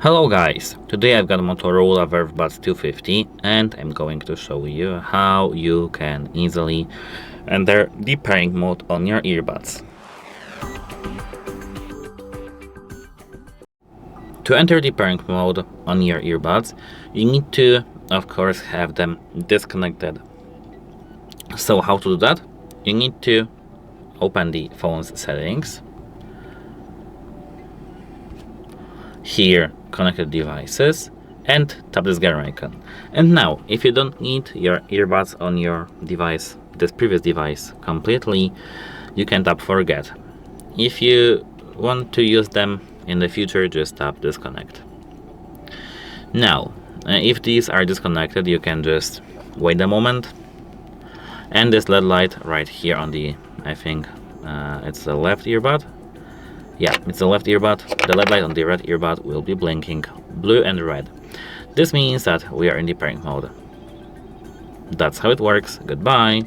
Hello guys, today I've got Motorola Vervebuds 250 and I'm going to show you how you can easily enter deep pairing mode on your earbuds. To enter deep pairing mode on your earbuds, you need to, of course, have them disconnected. So how to do that? You need to open the phone's settings. Here, connected devices, and tap this gear icon. And now, if you don't need your earbuds on your device, this previous device, completely, you can tap forget. If you want to use them in the future, just tap disconnect. Now, if these are disconnected, you can just wait a moment, and this LED light right here on the, I think it's the left earbud. Yeah, it's the left earbud. The LED light on the red earbud will be blinking blue and red. This means that we are in deep pairing mode. That's how it works. Goodbye.